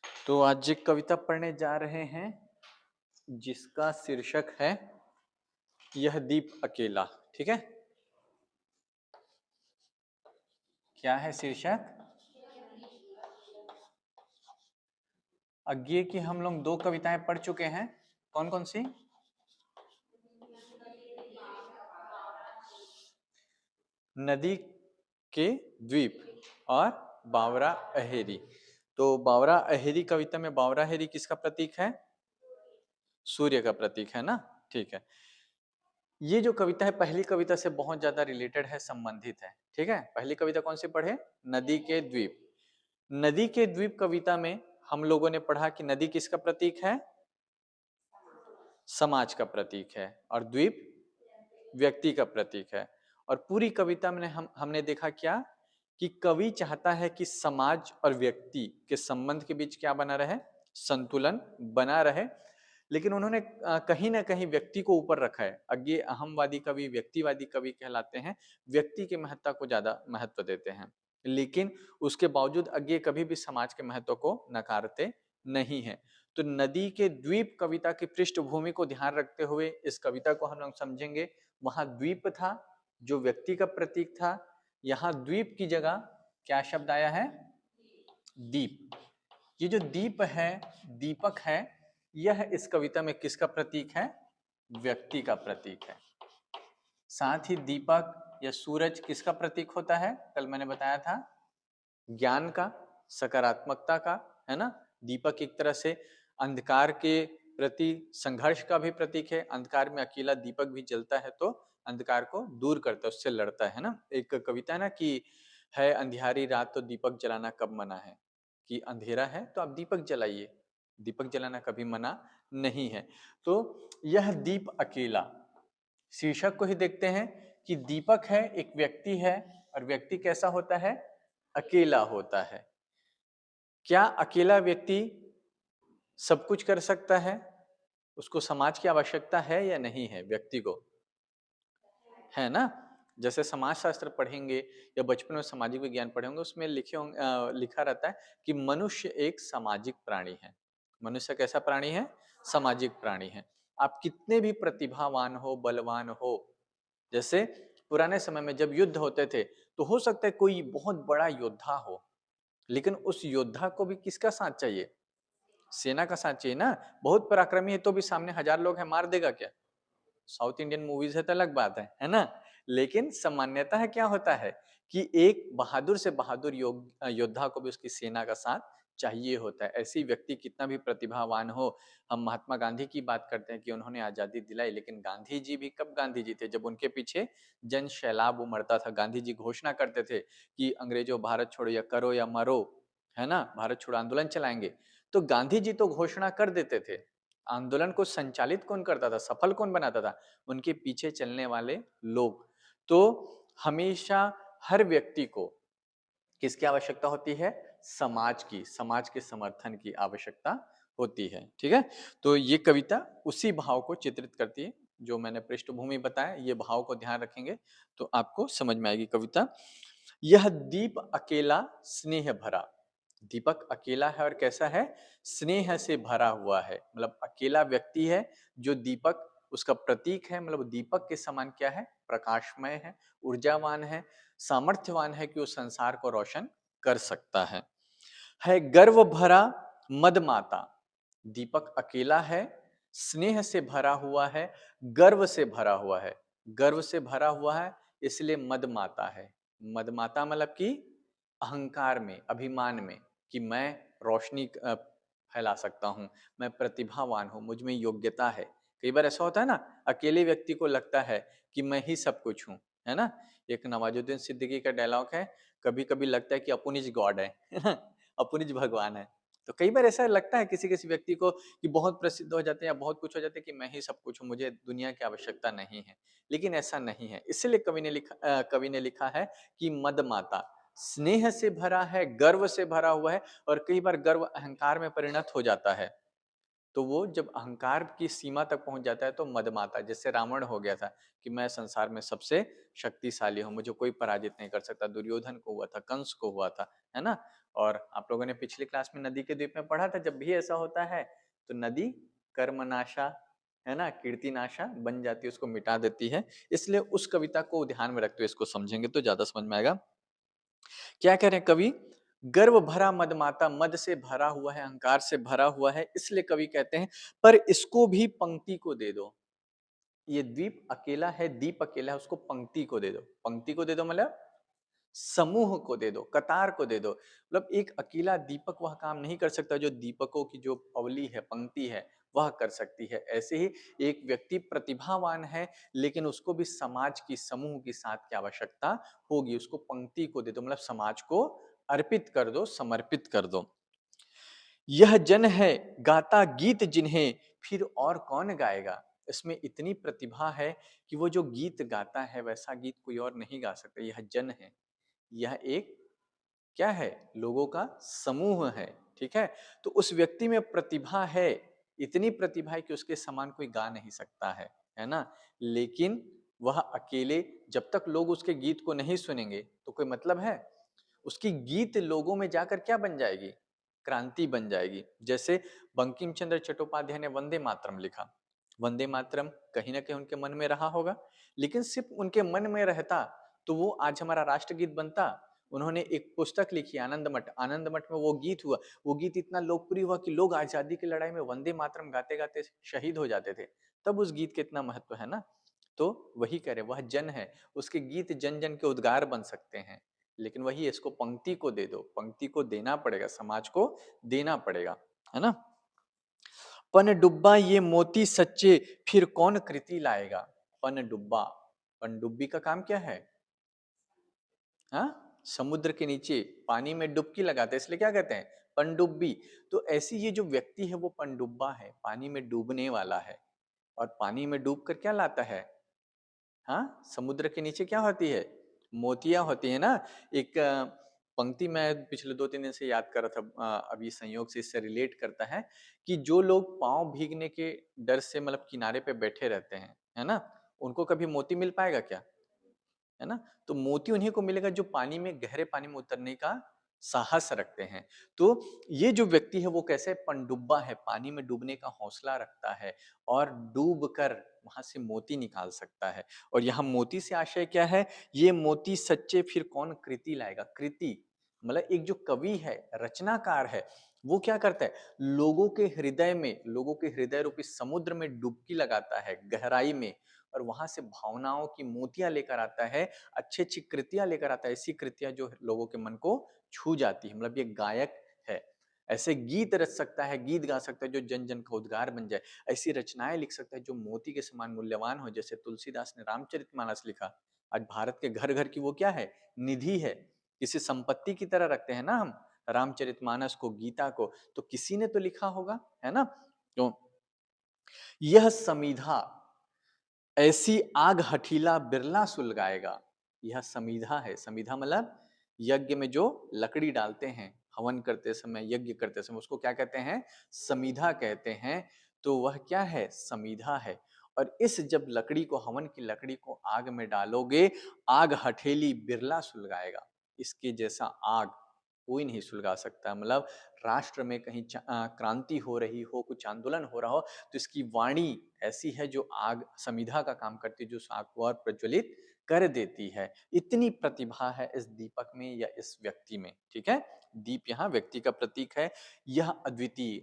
तो आज एक कविता पढ़ने जा रहे हैं जिसका शीर्षक है यह दीप अकेला। ठीक है, क्या है शीर्षक? अज्ञे की हम लोग दो कविताएं पढ़ चुके हैं। कौन कौन सी? नदी के द्वीप और बावरा अहेरी। तो बावरा अहेरी कविता में बावरा अहेरी किसका प्रतीक है? सूर्य का प्रतीक है ना। ठीक है, ये जो कविता है पहली कविता से बहुत ज्यादा रिलेटेड है, संबंधित है। ठीक है, पहली कविता कौन सी पढ़े? नदी के द्वीप। नदी के द्वीप कविता में हम लोगों ने पढ़ा कि नदी किसका प्रतीक है? समाज का प्रतीक है, और द्वीप व्यक्ति का प्रतीक है। और पूरी कविता में हमने देखा क्या कि कवि चाहता है कि समाज और व्यक्ति के संबंध के बीच क्या बना रहे? संतुलन बना रहे। लेकिन उन्होंने कहीं ना कहीं व्यक्ति को ऊपर रखा है। अज्ञे अहमवादी कवि, व्यक्तिवादी कवि कहलाते हैं, व्यक्ति के महत्ता को ज्यादा महत्व देते हैं। लेकिन उसके बावजूद अज्ञे कभी भी समाज के महत्व को नकारते नहीं है। तो नदी के द्वीप कविता की पृष्ठभूमि को ध्यान रखते हुए इस कविता को हम लोग समझेंगे। वहां द्वीप था जो व्यक्ति का प्रतीक था, यहां द्वीप की जगह क्या शब्द आया है? दीप। ये जो दीप है, दीपक है, यह इस कविता में किसका प्रतीक है? व्यक्ति का प्रतीक है। साथ ही दीपक या सूरज किसका प्रतीक होता है? कल मैंने बताया था, ज्ञान का, सकारात्मकता का, है ना। दीपक एक तरह से अंधकार के प्रति संघर्ष का भी प्रतीक है। अंधकार में अकेला दीपक भी जलता है तो अंधकार को दूर करता है, उससे लड़ता है ना। एक कविता है ना कि है अंधियारी रात तो दीपक जलाना कब मना है, कि अंधेरा है तो आप दीपक जलाइए, दीपक जलाना कभी मना नहीं है। तो यह दीप अकेला, शीर्षक को ही देखते हैं कि दीपक है, एक व्यक्ति है, और व्यक्ति कैसा होता है? अकेला होता है। क्या अकेला व्यक्ति सब कुछ कर सकता है? उसको समाज की आवश्यकता है या नहीं है? व्यक्ति को है ना। जैसे समाज शास्त्र पढ़ेंगे या बचपन में सामाजिक विज्ञान पढ़ेंगे, उसमें लिखा रहता है कि मनुष्य एक सामाजिक प्राणी है। मनुष्य कैसा प्राणी है? सामाजिक प्राणी है। आप कितने भी प्रतिभावान हो, बलवान हो, जैसे पुराने समय में जब युद्ध होते थे तो हो सकता है कोई बहुत बड़ा योद्धा हो, लेकिन उस योद्धा को भी किसका साथ चाहिए? सेना का साथ चाहिए ना। बहुत पराक्रमी है तो भी सामने हजार लोग हैं, मार देगा क्या? साउथ इंडियन मूवीज है तो अलग बात है ना। लेकिन सामान्यतः क्या होता है कि एक बहादुर से बहादुर योद्धा को भी उसकी सेना का साथ चाहिए होता है। ऐसी व्यक्ति कितना भी प्रतिभावान हो, हम महात्मा गांधी की बात करते हैं कि उन्होंने आजादी दिलाई, लेकिन गांधी जी भी कब गांधी जी थे? जब उनके पीछे जन सैलाब उमड़ता था। गांधी जी घोषणा करते थे कि अंग्रेजों भारत छोड़ो या करो या मरो, है ना, भारत छोड़ो आंदोलन चलाएंगे। तो गांधी जी तो घोषणा कर देते थे, आंदोलन को संचालित कौन करता था, सफल कौन बनाता था? उनके पीछे चलने वाले लोग। तो हमेशा हर व्यक्ति को किसकी आवश्यकता होती है? समाज की, समाज के समर्थन की आवश्यकता होती है। ठीक है, तो ये कविता उसी भाव को चित्रित करती है जो मैंने पृष्ठभूमि बताया। ये भाव को ध्यान रखेंगे तो आपको समझ में आएगी कविता। यह दीप अकेला स्नेह भरा। दीपक अकेला है और कैसा है? स्नेह से भरा हुआ है। मतलब अकेला व्यक्ति है जो दीपक उसका प्रतीक है। मतलब दीपक के समान क्या है? प्रकाशमय है, ऊर्जावान है, सामर्थ्यवान है कि उस संसार को रोशन कर सकता है गर्व भरा मद माता। दीपक अकेला है, स्नेह से भरा हुआ है, गर्व से भरा हुआ है। गर्व से भरा हुआ है इसलिए मद माता है। मद माता मतलब कि अहंकार में, अभिमान में, कि मैं रोशनी फैला सकता हूँ, मैं प्रतिभावान हूँ, मुझ में योग्यता है। कई बार ऐसा होता है ना, अकेले व्यक्ति को लगता है कि मैं ही सब कुछ हूँ, है ना। एक नवाजुद्दीन सिद्दीकी का डायलॉग है, कभी कभी लगता है कि अपुन इज गॉड है ना, अपुन इज भगवान है। तो कई बार ऐसा लगता है किसी किसी व्यक्ति को कि बहुत प्रसिद्ध हो जाते हैं या बहुत कुछ हो जाते हैं कि मैं ही सब कुछ हूँ, मुझे दुनिया की आवश्यकता नहीं है। लेकिन ऐसा नहीं है। इसलिए कवि ने लिखा है कि मद माता स्नेह से भरा है, गर्व से भरा हुआ है। और कई बार गर्व अहंकार में परिणत हो जाता है। तो वो जब अहंकार की सीमा तक पहुंच जाता है तो मदमाता, जैसे रावण हो गया था कि मैं संसार में सबसे शक्तिशाली हूँ, मुझे कोई पराजित नहीं कर सकता। दुर्योधन को हुआ था, कंस को हुआ था, है ना। और आप लोगों ने पिछली क्लास में नदी के द्वीप में पढ़ा था, जब भी ऐसा होता है तो नदी कर्मनाशा, है ना, कीर्तिनाशा बन जाती है, उसको मिटा देती है। इसलिए उस कविता को ध्यान में रखते हुए इसको समझेंगे तो ज्यादा समझ में आएगा। क्या कह रहे हैं कवि? गर्व भरा मद माता, मद से भरा हुआ है, अहंकार से भरा हुआ है, इसलिए कवि कहते हैं पर इसको भी पंक्ति को दे दो। ये द्वीप अकेला है, दीप अकेला है, उसको पंक्ति को दे दो। पंक्ति को दे दो मतलब समूह को दे दो, कतार को दे दो। मतलब एक अकेला दीपक वह काम नहीं कर सकता जो दीपकों की जो पवली है, पंक्ति है, वह कर सकती है। ऐसे ही एक व्यक्ति प्रतिभावान है लेकिन उसको भी समाज की, समूह की साथ की आवश्यकता होगी। उसको पंक्ति को दे दो मतलब समाज को अर्पित कर दो, समर्पित कर दो। यह जन है गाता गीत जिन्हें, फिर और कौन गाएगा। इसमें इतनी प्रतिभा है कि वो जो गीत गाता है वैसा गीत कोई और नहीं गा सकता। यह जन है, यह एक क्या है, लोगों का समूह है, ठीक है। तो उस व्यक्ति में प्रतिभा है, इतनी प्रतिभा है कि उसके समान कोई गा नहीं सकता है ना। लेकिन वह अकेले, जब तक लोग उसके गीत को नहीं सुनेंगे तो कोई मतलब है। उसकी गीत लोगों में जाकर क्या बन जाएगी, क्रांति बन जाएगी। जैसे बंकिम चंद्र चट्टोपाध्याय ने वंदे मातरम लिखा, वंदे मातरम कहीं ना कहीं उनके मन में रहा होगा, लेकिन सिर्फ उनके मन में रहता तो वो आज हमारा राष्ट्रगीत बनता। उन्होंने एक पुस्तक लिखी आनंद मठ, आनंद मठ में वो गीत हुआ, वो गीत इतना लोकप्रिय हुआ कि लोग आजादी की लड़ाई में वंदे मातरम गाते गाते शहीद हो जाते थे। तब उस गीत का इतना महत्व है ना। तो वही कह रहे, वह जन है, उसके गीत जन जन के उद्गार बन सकते हैं। लेकिन वही, इसको पंक्ति को दे दो, पंक्ति को देना पड़ेगा, समाज को देना पड़ेगा, है ना। पन डुब्बा ये मोती सच्चे, फिर कौन कृति लाएगा। पन डुब्बा, पनडुब्बी का काम क्या है, हाँ, समुद्र के नीचे पानी में डुबकी लगाते हैं, इसलिए क्या कहते हैं, पनडुब्बी। तो ऐसी ये जो व्यक्ति है वो पनडुब्बा है, पानी में डूबने वाला है। और पानी में डूब कर क्या लाता है, हाँ, समुद्र के नीचे क्या होती है, मोतियां होती है ना। एक पंक्ति मैं पिछले 2-3 दिन से याद कर रहा था, अभी संयोग से इससे रिलेट करता है कि जो लोग पांव भीगने के डर से मतलब किनारे पे बैठे रहते हैं, है ना, उनको कभी मोती मिल पाएगा क्या, है ना। तो मोती उन्हीं को मिलेगा जो पानी में, गहरे पानी में उतरने का साहस रखते हैं। तो ये जो व्यक्ति है वो कैसे पनडुब्बा है, पानी में डूबने का हौसला रखता है और डूब कर वहां से मोती निकाल सकता है। और यहाँ मोती से आशय क्या है, ये मोती सच्चे फिर कौन कृति लाएगा। कृति मतलब एक जो कवि है, रचनाकार है, वो क्या करता है, लोगों के हृदय में, लोगों के हृदय रूपी समुद्र में डुबकी लगाता है गहराई में, और वहां से भावनाओं की मोतियां लेकर आता है, अच्छी अच्छी कृतियां लेकर आता है, ऐसी कृतियां जो लोगों के मन को छू जाती है। मतलब ये गायक है, ऐसे गीत रच सकता है, गीत गा सकता है जो जन जन का उद्गार बन जाए, ऐसी रचनाएं लिख सकता है जो मोती के समान मूल्यवान हो। जैसे तुलसीदास ने रामचरितमानस लिखा, आज भारत के घर घर की वो क्या है, निधि है। किसी संपत्ति की तरह रखते हैं ना हम रामचरितमानस को, गीता को, तो किसी ने तो लिखा होगा, है ना। तो यह समीधा, ऐसी आग हठीला बिरला सुलगाएगा। यह समीधा है, समीधा मतलब यज्ञ में जो लकड़ी डालते हैं, हवन करते समय, यज्ञ करते समय, उसको क्या कहते हैं, समीधा कहते हैं। तो वह क्या है, समीधा है। और इस जब लकड़ी को, हवन की लकड़ी को आग में डालोगे, आग हठेली बिरला सुलगाएगा। इसके जैसा आग कोई नहीं सुलगा सकता। मतलब राष्ट्र में कहीं क्रांति हो रही हो, कुछ आंदोलन हो रहा हो, तो इसकी वाणी ऐसी है जो आग, समिधा का काम करती है, जो उस आग को और प्रज्वलित कर देती है। इतनी प्रतिभा है इस दीपक में या इस व्यक्ति में, ठीक है। दीप यहाँ व्यक्ति का प्रतीक है। यह अद्वितीय,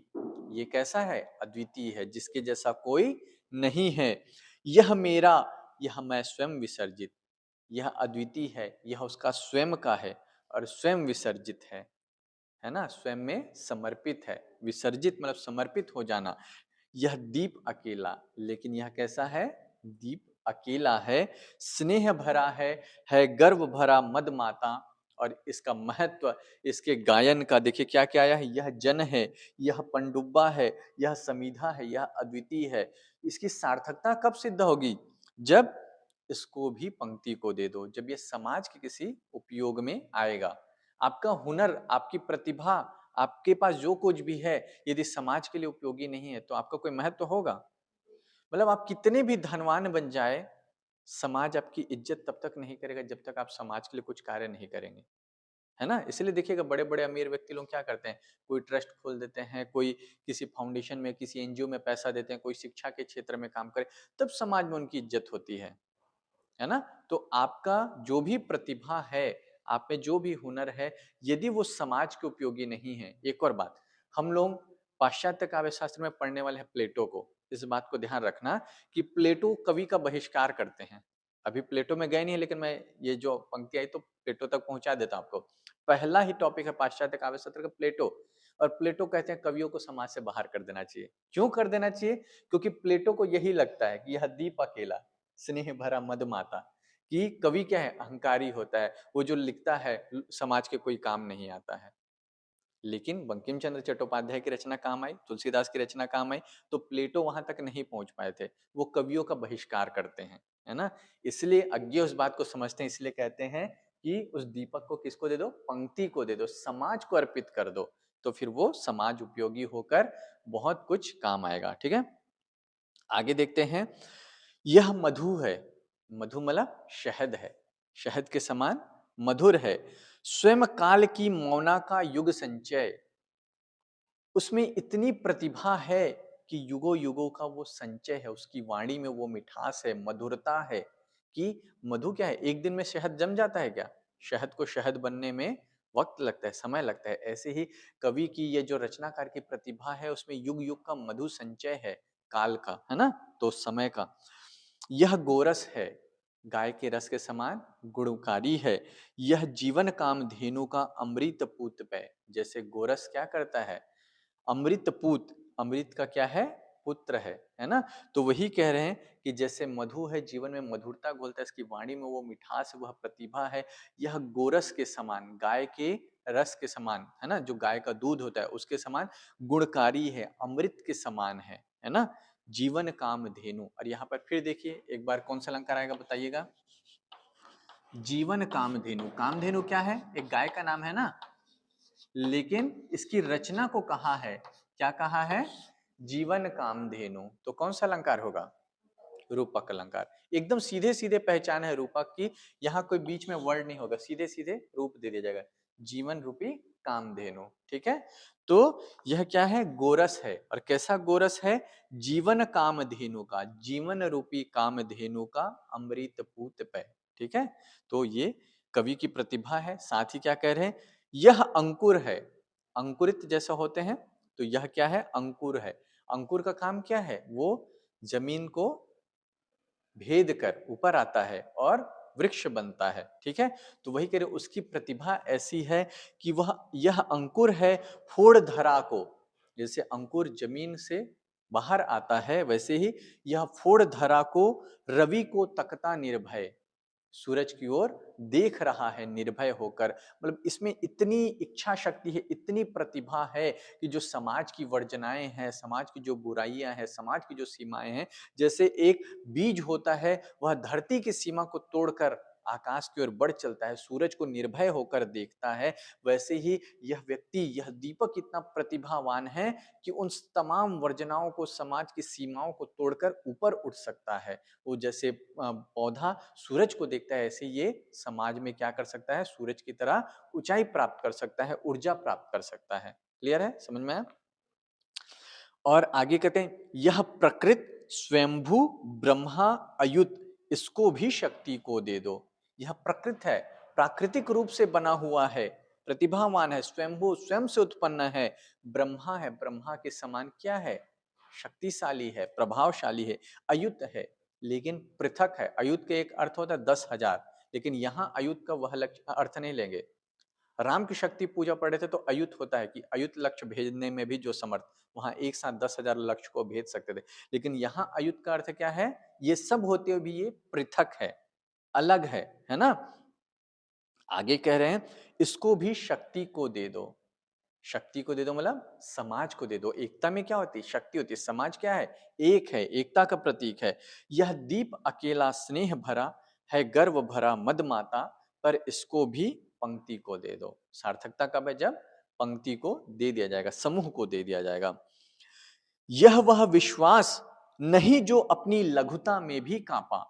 ये कैसा है, अद्वितीय है, जिसके जैसा कोई नहीं है। यह मेरा, यह मैं स्वयं विसर्जित, यह अद्वितीय है, यह उसका स्वयं का है और स्वयं विसर्जित है ना, स्वयं में समर्पित है। विसर्जित मतलब समर्पित हो जाना। यह दीप अकेला, लेकिन यह कैसा है, दीप अकेला है, स्नेह भरा है गर्व भरा मद माता। और इसका महत्व, इसके गायन का देखिए क्या क्या आया है, यह जन है, यह पंडुब्बा है, यह समीधा है, यह अद्वितीय है। इसकी सार्थकता कब सिद्ध होगी, जब इसको भी पंक्ति को दे दो, जब ये समाज के किसी उपयोग में आएगा। आपका हुनर, आपकी प्रतिभा, आपके पास जो कुछ भी है, यदि समाज के लिए उपयोगी नहीं है तो आपका कोई महत्व होगा। मतलब आप कितने भी धनवान बन जाए, समाज आपकी इज्जत तब तक नहीं करेगा जब तक आप समाज के लिए कुछ कार्य नहीं करेंगे, है ना। इसलिए देखिएगा बड़े बड़े अमीर व्यक्ति लोग क्या करते हैं, कोई ट्रस्ट खोल देते हैं, कोई किसी फाउंडेशन में, किसी एनजीओ में पैसा देते हैं, कोई शिक्षा के क्षेत्र में काम करे, तब समाज में उनकी इज्जत होती है ना। तो आपका जो भी प्रतिभा है, आप में जो भी हुनर है, यदि वो समाज के उपयोगी नहीं है। एक और बात, हम लोग पाश्चात्य काव्य शास्त्र में पढ़ने वाले हैं प्लेटो को, इस बात को ध्यान रखना कि प्लेटो कवि का बहिष्कार करते हैं। अभी प्लेटो में गए नहीं है, लेकिन मैं ये जो पंक्ति आई तो प्लेटो तक पहुंचा देता हूं आपको। पहला ही टॉपिक है पाश्चात्य काव्य शास्त्र का प्लेटो, और प्लेटो कहते हैं कवियों को समाज से बाहर कर देना चाहिए। क्यों कर देना चाहिए? क्योंकि प्लेटो को यही लगता है कि यह दीप अकेला स्नेह भरा मद माता, कि कवि क्या है, अहंकारी होता है, वो जो लिखता है समाज के कोई काम नहीं आता है। लेकिन बंकिम चंद्र चट्टोपाध्याय की रचना काम आई, तुलसीदास की रचना काम आई, तो प्लेटो वहां तक नहीं पहुंच पाए थे। वो कवियों का बहिष्कार करते हैं, है ना। इसलिए अज्ञे उस बात को समझते हैं, इसलिए कहते हैं कि उस दीपक को किसको दे दो, पंक्ति को दे दो, समाज को अर्पित कर दो, तो फिर वो समाज उपयोगी होकर बहुत कुछ काम आएगा। ठीक है, आगे देखते हैं। यह मधु है, मधु मतलब शहद है, शहद के समान मधुर है, स्वयं काल की मौना का युग संचय। उसमें इतनी प्रतिभा है कि युगों युगों का वो संचय है, उसकी वाणी में वो मिठास है, मधुरता है, कि मधु क्या है, एक दिन में शहद जम जाता है क्या? शहद को शहद बनने में वक्त लगता है, समय लगता है। ऐसे ही कवि की ये जो रचनाकार की प्रतिभा है, उसमें युग युग का मधु संचय है, काल का, है ना, तो समय का। यह गोरस है, गाय के रस के समान गुणकारी है। यह जीवन काम धेनु का अमृत पूत पे। जैसे गोरस क्या करता है, अमृत पूत, अमृत का क्या है, पुत्र है ना। तो वही कह रहे हैं कि जैसे मधु है, जीवन में मधुरता घोलता है, इसकी वाणी में वो मिठास, वह प्रतिभा है। यह गोरस के समान, गाय के रस के समान, है ना, जो गाय का दूध होता है उसके समान गुणकारी है, अमृत के समान है ना। जीवन काम धेनु, और यहाँ पर फिर देखिए एक बार कौन सा अलंकार आएगा बताइएगा। जीवन कामधेनु, कामधेनु क्या है, एक गाय का नाम है ना, लेकिन इसकी रचना को कहा है, क्या कहा है, जीवन कामधेनु। तो कौन सा अलंकार होगा, रूपक अलंकार। एकदम सीधे सीधे पहचान है रूपक की, यहाँ कोई बीच में वर्ड नहीं होगा, सीधे सीधे रूप दे दिया जाएगा, जीवन रूपी कामधेनु। ठीक है, तो यह क्या है, गोरस है, और कैसा गोरस है, जीवन कामधेनु का, जीवन रूपी कामधेनु का अमृत पूत पे। ठीक है, तो ये कवि की प्रतिभा है। साथ ही क्या कह रहे हैं, यह अंकुर है, अंकुरित जैसे होते हैं, तो यह क्या है, अंकुर है। अंकुर का काम क्या है, वो जमीन को भेद कर ऊपर आता है और वृक्ष बनता है। ठीक है, तो वही कह रहे, उसकी प्रतिभा ऐसी है कि वह, यह अंकुर है फोड़ धरा को, जैसे अंकुर जमीन से बाहर आता है, वैसे ही यह फोड़ धरा को, रवि को तकता निर्भय, सूरज की ओर देख रहा है निर्भय होकर। मतलब इसमें इतनी इच्छा शक्ति है, इतनी प्रतिभा है कि जो समाज की वर्जनाएं हैं, समाज की जो बुराइयां हैं, समाज की जो सीमाएं हैं, जैसे एक बीज होता है, वह धरती की सीमा को तोड़कर आकाश की ओर बढ़ चलता है, सूरज को निर्भय होकर देखता है, वैसे ही यह व्यक्ति, यह दीपक इतना प्रतिभावान है कि उन तमाम वर्जनाओं को, समाज की सीमाओं को तोड़कर ऊपर उठ सकता है। वो जैसे पौधा सूरज को देखता है, ऐसे ये समाज में क्या कर सकता है, सूरज की तरह ऊंचाई प्राप्त कर सकता है, ऊर्जा प्राप्त कर सकता है। क्लियर है, समझ में आया। और आगे कहते हैं, यह प्रकृत स्वयंभू ब्रह्मा अयुत, इसको भी शक्ति को दे दो। यह प्रकृत है, प्राकृतिक रूप से बना हुआ है, प्रतिभावान है, स्वयंभू, स्वयं से उत्पन्न है, ब्रह्मा है, ब्रह्मा के समान क्या है, शक्तिशाली है, प्रभावशाली है, अयुत है, लेकिन पृथक है। अयुत के एक अर्थ होता है 10,000, लेकिन यहाँ अयुत का वह अर्थ नहीं लेंगे। राम की शक्ति पूजा पढ़े थे तो अयुत होता है कि अयुत लक्ष्य भेजने में भी जो समर्थ, वहां एक साथ 10,000 लक्ष्य को भेज सकते थे, लेकिन यहाँ अयुत का अर्थ क्या है, ये सब होते हुए भी ये पृथक है, अलग है ना। आगे कह रहे हैं, इसको भी शक्ति को दे दो। शक्ति को दे दो मतलब समाज को दे दो। एकता में क्या होती है, शक्ति होती है, समाज क्या है, एक है, एकता का प्रतीक है। यह दीप अकेला स्नेह भरा है, गर्व भरा मद माता, पर इसको भी पंक्ति को दे दो। सार्थकता कब है, जब पंक्ति को दे दिया जाएगा, समूह को दे दिया जाएगा। यह वह विश्वास नहीं जो अपनी लघुता में भी कांपा,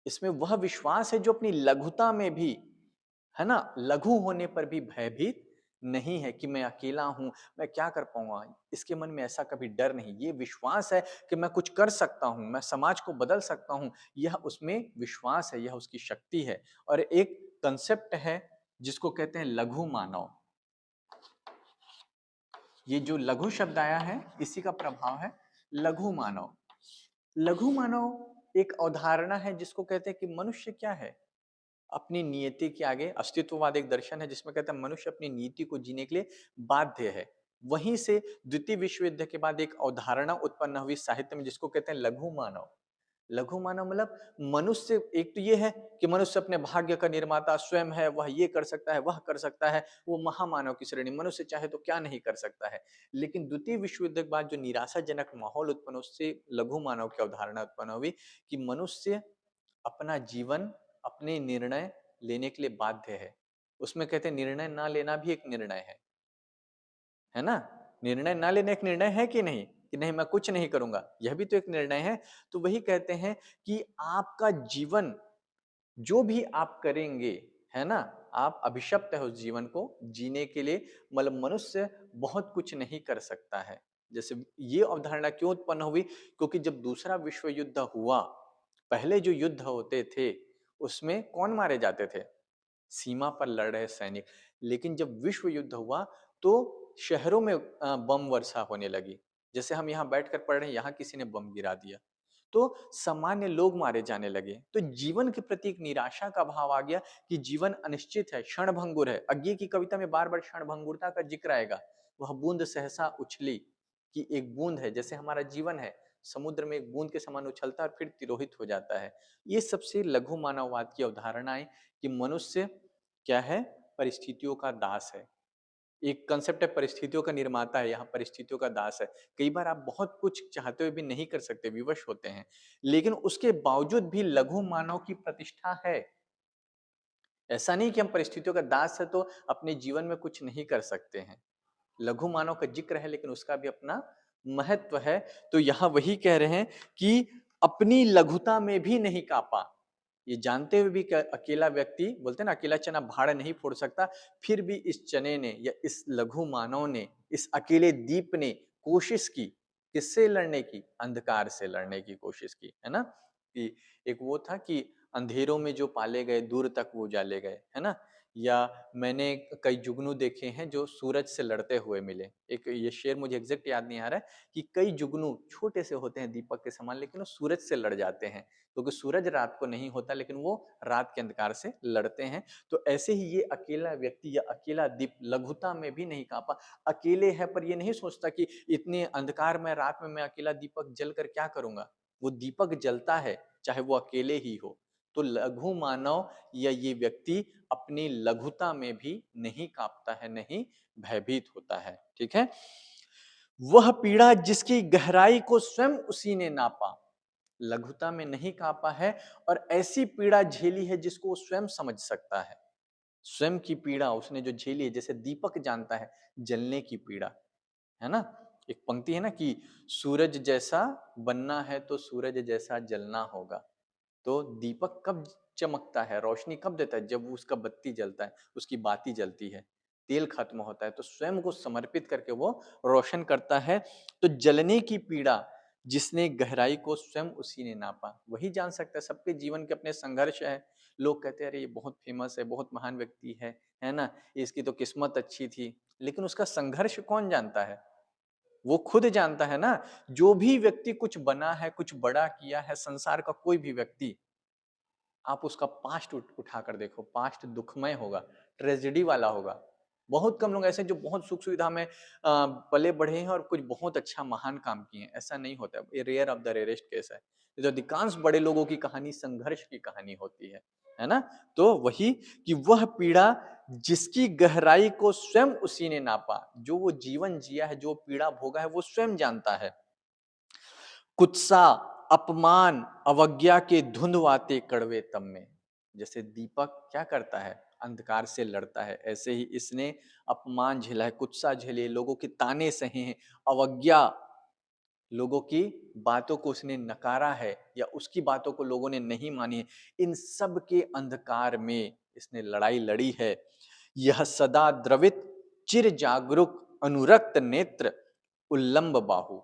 इसमें वह विश्वास है जो अपनी लघुता में भी, है ना? लघु होने पर भी भयभीत नहीं है कि मैं अकेला हूँ, मैं क्या कर पाऊँगा? इसके मन में ऐसा कभी डर नहीं, ये विश्वास है कि मैं कुछ कर सकता हूँ, मैं समाज को बदल सकता हूँ, यह उसमें विश्वास है, यह उसकी शक्ति है। और एक कांसेप्ट है जिसको कहते हैं लघु मानव। ये जो लघु शब्द आया है, इसी का प्रभाव है लघु मानव। लघु मानव एक अवधारणा है जिसको कहते हैं कि मनुष्य क्या है? अपनी नियति के आगे, अस्तित्ववाद एक दर्शन है जिसमें कहता है मनुष्य अपनी नीति को जीने के लिए बाध्य है। वहीं से द्वितीय विश्व युद्ध के बाद एक अवधारणा उत्पन्न हुई साहित्य में जिसको कहते हैं लघु मानव। लघु मानव मतलब मनुष्य, एक तो ये है कि मनुष्य अपने भाग्य का निर्माता स्वयं है, वह ये कर सकता है, वह कर सकता है, वो महामानव की श्रेणी, मनुष्य चाहे तो क्या नहीं कर सकता है। लेकिन द्वितीय विश्व युद्ध के बाद जो निराशाजनक माहौल उत्पन्न हुआ, उससे लघु मानव की अवधारणा उत्पन्न हुई कि मनुष्य अपना जीवन, अपने निर्णय लेने के लिए बाध्य है। उसमें कहते हैं निर्णय ना लेना भी एक निर्णय है ना? निर्णय ना लेना एक निर्णय है कि नहीं? कि नहीं मैं कुछ नहीं करूँगा, यह भी तो एक निर्णय है। तो वही कहते हैं कि आपका जीवन जो भी आप करेंगे, है ना? आप अभिशप्त है उस जीवन को जीने के लिए, मतलब मनुष्य बहुत कुछ नहीं कर सकता है। जैसे ये अवधारणा क्यों उत्पन्न हुई? क्योंकि जब दूसरा विश्व युद्ध हुआ, पहले जो युद्ध होते थे, उसमें कौन मारे जाते थे? सीमा पर लड़ रहे सैनिक। लेकिन जब विश्व युद्ध हुआ तो शहरों में बम वर्षा होने लगी। जैसे हम यहाँ बैठकर पढ़ रहे हैं, यहाँ किसी ने बम गिरा दिया, तो सामान्य लोग मारे जाने लगे। तो जीवन के प्रति एक निराशा का भाव आ गया कि जीवन अनिश्चित है, क्षणभंगुर है। अज्ञे की कविता में बार बार क्षणभंगुरता का जिक्र आएगा। वह बूंद सहसा उछली, कि एक बूंद है, जैसे हमारा जीवन है, समुद्र में एक बूंद के समान उछलता है और फिर तिरोहित हो जाता है। ये सबसे लघु मानववाद की अवधारणाएं कि मनुष्य क्या है? परिस्थितियों का दास है। एक कंसेप्ट है परिस्थितियों का निर्माता है, यहाँ परिस्थितियों का दास है। कई बार आप बहुत कुछ चाहते हुए भी नहीं कर सकते, विवश होते हैं, लेकिन उसके बावजूद भी लघु मानव की प्रतिष्ठा है। ऐसा नहीं कि हम परिस्थितियों का दास है तो अपने जीवन में कुछ नहीं कर सकते हैं। लघु मानव का जिक्र है लेकिन उसका भी अपना महत्व है। तो यहाँ वही कह रहे हैं कि अपनी लघुता में भी नहीं कापा, ये जानते हुए भी कि अकेला व्यक्ति, बोलते हैं ना अकेला चना भाड़ नहीं फोड़ सकता, फिर भी इस चने ने या इस लघु मानव ने, इस अकेले दीप ने कोशिश की, किससे लड़ने की? अंधकार से लड़ने की कोशिश की, है ना? कि एक वो था कि अंधेरों में जो पाले गए दूर तक वो उजाले गए, है ना? या मैंने कई जुगनू देखे हैं जो सूरज से लड़ते हुए मिले। एक ये शेर मुझे एग्जैक्ट याद नहीं आ रहा है कि कई जुगनू छोटे से होते हैं दीपक के समान, लेकिन वो सूरज से लड़ जाते हैं, क्योंकि सूरज रात को नहीं होता लेकिन वो रात के अंधकार से लड़ते हैं। तो ऐसे ही ये अकेला व्यक्ति या अकेला दीप लघुता में भी नहीं कांपा। अकेले है पर ये नहीं सोचता कि इतने अंधकार में रात में मैं अकेला दीपक जल कर क्या करूंगा। वो दीपक जलता है चाहे वो अकेले ही हो। तो लघु मानव या ये व्यक्ति अपनी लघुता में भी नहीं कांपता है, नहीं भयभीत होता है। ठीक है? वह पीड़ा जिसकी गहराई को स्वयं उसी ने नापा, लघुता में नहीं कांपा है, और ऐसी पीड़ा झेली है जिसको वो स्वयं समझ सकता है। स्वयं की पीड़ा उसने जो झेली है, जैसे दीपक जानता है जलने की पीड़ा, है ना? एक पंक्ति है ना कि सूरज जैसा बनना है तो सूरज जैसा जलना होगा। तो दीपक कब चमकता है, रोशनी कब देता है? जब वो उसका बत्ती जलता है, उसकी बाती जलती है, तेल खत्म होता है तो स्वयं को समर्पित करके वो रोशन करता है। तो जलने की पीड़ा जिसने गहराई को स्वयं उसी ने नापा, वही जान सकता है। सबके जीवन के अपने संघर्ष है। लोग कहते हैं अरे ये बहुत फेमस है, बहुत महान व्यक्ति है ना, इसकी तो किस्मत अच्छी थी, लेकिन उसका संघर्ष कौन जानता है? वो खुद जानता है ना। जो भी व्यक्ति कुछ बना है, कुछ बड़ा किया है, संसार का कोई भी व्यक्ति, आप उसका पास्ट उठाकर देखो, पास्ट दुखमय होगा, ट्रेजेडी वाला होगा। बहुत कम लोग ऐसे जो बहुत सुख सुविधा में पले बढ़े हैं और कुछ बहुत अच्छा महान काम किए हैं, ऐसा नहीं होता। ये rare of the rarest case है। ये तो अधिकांश बड़े लोगों की कहानी संघर्ष की कहानी होती है ना? तो वही कि वह पीड़ा जिसकी गहराई को स्वयं उसी ने नापा, जो वो जीवन जिया है, जो पीड़ा भोगा है, वो स्वयं जानता है। कुत्सा, अपमान, अवज्ञा के धुंधवाते कड़वे तम में। जैसे दीपक क्या करता है? अंधकार से लड़ता है, ऐसे ही इसने अपमान झेला है, कुत्सा झेले, लोगों के ताने सहे हैं, अवज्ञा, लोगों की बातों को उसने नकारा है या उसकी बातों को लोगों ने नहीं मानी है। इन सब के अंधकार में इसने लड़ाई लड़ी है। यह सदा द्रवित चिर जागरूक अनुरक्त नेत्र उल्लंब बाहु।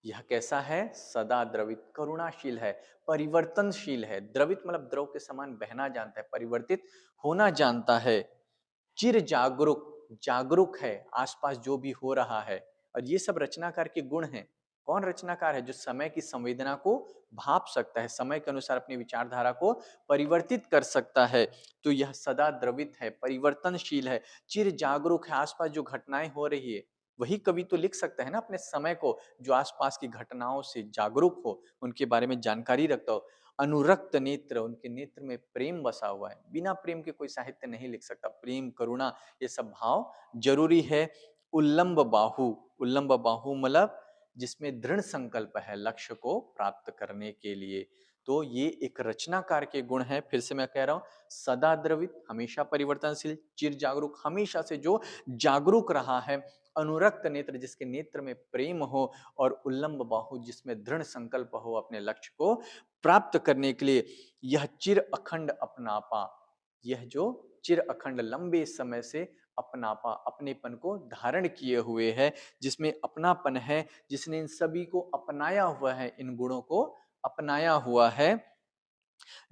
यह कैसा है? सदा द्रवित, करुणाशील है, परिवर्तनशील है। द्रवित मतलब द्रव के समान बहना जानता है, परिवर्तित होना जानता है। चिर जागरूक, जागरूक है आसपास जो भी हो रहा है। और ये सब रचनाकार के गुण हैं। कौन रचनाकार है? जो समय की संवेदना को भाप सकता है, समय के अनुसार अपनी विचारधारा को परिवर्तित कर सकता है। तो यह सदा द्रवित है, परिवर्तनशील है, चिर जागरूक है। आसपास जो घटनाएं हो रही है, वही कवि तो लिख सकता है ना अपने समय को, जो आसपास की घटनाओं से जागरूक हो, उनके बारे में जानकारी रखता हो। अनुरक्त नेत्र, उनके नेत्र में प्रेम बसा हुआ है। बिना प्रेम के कोई साहित्य नहीं लिख सकता। प्रेम, करुणा, ये सब भाव जरूरी है। उल्लंब बाहु, उल्लंब बाहु मतलब जिसमें दृढ़ संकल्प है लक्ष्य को प्राप्त करने के लिए। तो ये एक रचनाकार के गुण है। फिर से मैं कह रहा हूं, सदा द्रवित, हमेशा परिवर्तनशील, चिर जागरूक, हमेशा से जो जागरूक रहा है। अनुरक्त नेत्र, जिसके नेत्र में प्रेम हो। और उल्लंब बाहु, जिसमें दृढ़ संकल्प हो अपने लक्ष्य को प्राप्त करने के लिए। यह चिर अखंड अपनापा, यह जो चिर अखंड लंबे समय से अपनापा, अपनेपन को धारण किए हुए है, जिसमें अपनापन है, जिसने इन सभी को अपनाया हुआ है, इन गुणों को अपनाया हुआ है।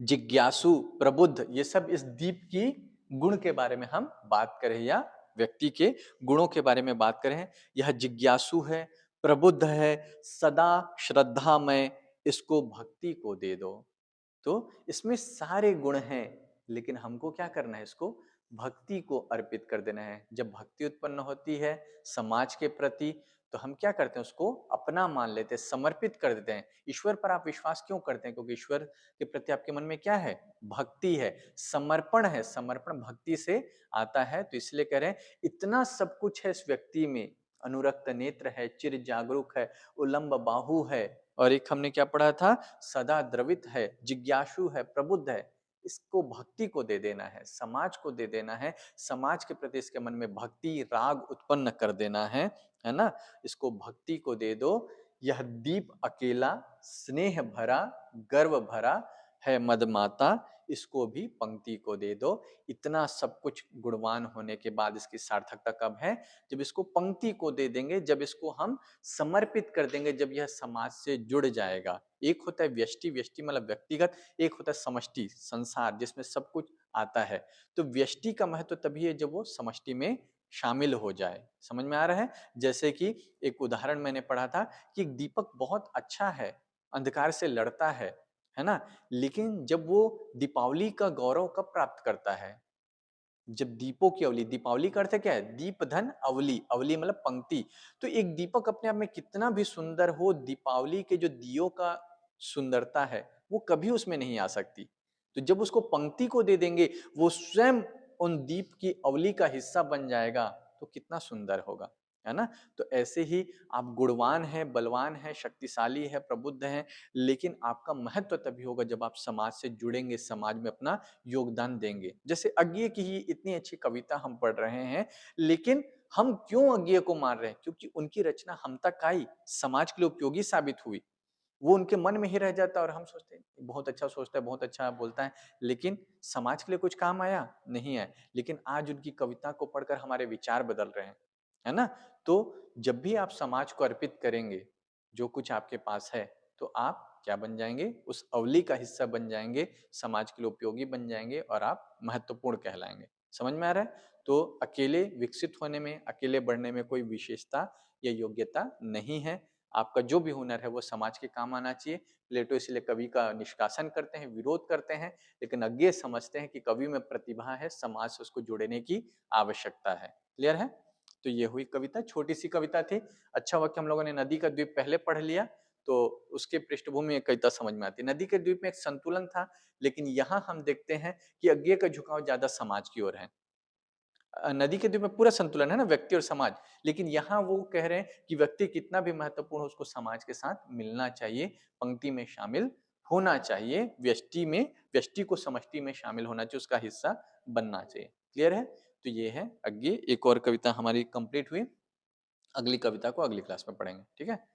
जिज्ञासु, प्रबुद्ध, ये सब इस दीप की गुण के बारे में हम बात करें, या व्यक्ति के गुणों के बारे में बात करें। यह जिज्ञासु है, प्रबुद्ध है, सदा श्रद्धामय, इसको भक्ति को दे दो। तो इसमें सारे गुण हैं, लेकिन हमको क्या करना है? इसको भक्ति को अर्पित कर देना है। जब भक्ति उत्पन्न होती है समाज के प्रति, तो हम क्या करते हैं? उसको अपना मान लेते हैं, समर्पित कर देते हैं। ईश्वर पर आप विश्वास क्यों करते हैं? क्योंकि ईश्वर के प्रति आपके मन में क्या है? भक्ति है, समर्पण है। समर्पण भक्ति से आता है। तो इसलिए कह रहे हैं, इतना सब कुछ है इस व्यक्ति में। अनुरक्त नेत्र है, चिर जागरूक है, उलंब बाहु है, और एक हमने क्या पढ़ा था? सदा द्रवित है, जिज्ञासु है, प्रबुद्ध है। इसको भक्ति को दे देना है, समाज को दे देना है। समाज के प्रति इसके मन में भक्ति राग उत्पन्न कर देना है ना? इसको भक्ति को दे दो। यह दीप अकेला स्नेह भरा गर्व भरा है मदमाता, इसको भी पंक्ति को दे दो। इतना सब कुछ गुणवान होने के बाद इसकी सार्थकता कब है? जब इसको पंक्ति को दे देंगे, जब इसको हम समर्पित कर देंगे, जब यह समाज से जुड़ जाएगा। एक होता है व्यष्टि, व्यष्टि मतलब व्यक्तिगत, एक होता है समष्टि, संसार, जिसमें सब कुछ आता है। तो व्यष्टि का महत्व तभी है जब वो समष्टि में शामिल हो जाए। समझ में आ रहा है? जैसे कि एक उदाहरण मैंने पढ़ा था कि एक दीपक बहुत अच्छा है, अंधकार से लड़ता है ना? लेकिन जब वो दीपावली का गौरव कब प्राप्त करता है? जब दीपों की अवली, दीपावली का अर्थ क्या है? दीप धन अवली, अवली मतलब पंक्ति। तो एक दीपक अपने आप में कितना भी सुंदर हो, दीपावली के जो दियों का सुंदरता है वो कभी उसमें नहीं आ सकती। तो जब उसको पंक्ति को दे देंगे, वो स्वयं उन दीप की अवली का हिस्सा बन जाएगा, तो कितना सुंदर होगा, है ना? तो ऐसे ही आप गुणवान है, बलवान है, शक्तिशाली है, प्रबुद्ध है, लेकिन आपका महत्व तभी होगा जब आप समाज से जुड़ेंगे, समाज में अपना योगदान देंगे। जैसे अज्ञे की ही इतनी अच्छी कविता हम पढ़ रहे हैं, लेकिन हम क्यों अज्ञे को मार रहे हैं? क्योंकि उनकी रचना हम तक आई, समाज के लिए उपयोगी साबित हुई। वो उनके मन में ही रह जाता है, और हम सोचते हैं बहुत अच्छा सोचता है, बहुत अच्छा बोलता है, लेकिन समाज के लिए कुछ काम आया? नहीं आया। लेकिन आज उनकी कविता को पढ़कर हमारे विचार बदल रहे हैं, है ना? तो जब भी आप समाज को अर्पित करेंगे जो कुछ आपके पास है, तो आप क्या बन जाएंगे? उस अवली का हिस्सा बन जाएंगे, समाज के लिए उपयोगी बन जाएंगे, और आप महत्वपूर्ण कहलाएंगे। समझ में आ रहा है? तो अकेले विकसित होने में, अकेले बढ़ने में कोई विशेषता या योग्यता नहीं है। आपका जो भी हुनर है वो समाज के काम आना चाहिए। प्लेटो इसलिए कवि का निष्कासन करते हैं, विरोध करते हैं, लेकिन अज्ञे समझते हैं कि कवि में प्रतिभा है, समाज से उसको जोड़ने की आवश्यकता है। क्लियर है? तो ये हुई कविता, छोटी सी कविता थी। अच्छा हुआ कि हम लोगों ने नदी का द्वीप पहले पढ़ लिया, तो उसके पृष्ठभूमि में कविता समझ में आती। नदी के द्वीप में एक संतुलन था, लेकिन यहाँ हम देखते हैं कि अज्ञे का झुकाव ज्यादा समाज की ओर है। नदी के द्वीप में पूरा संतुलन है ना, व्यक्ति और समाज, लेकिन यहाँ वो कह रहे हैं कि व्यक्ति कितना भी महत्वपूर्ण हो, उसको समाज के साथ मिलना चाहिए, पंक्ति में शामिल होना चाहिए, व्यष्टि में, व्यष्टि को समष्टि में शामिल होना चाहिए, उसका हिस्सा बनना चाहिए। क्लियर है? तो ये है अज्ञे। एक और कविता हमारी कंप्लीट हुई। अगली कविता को अगली क्लास में पढ़ेंगे, ठीक है?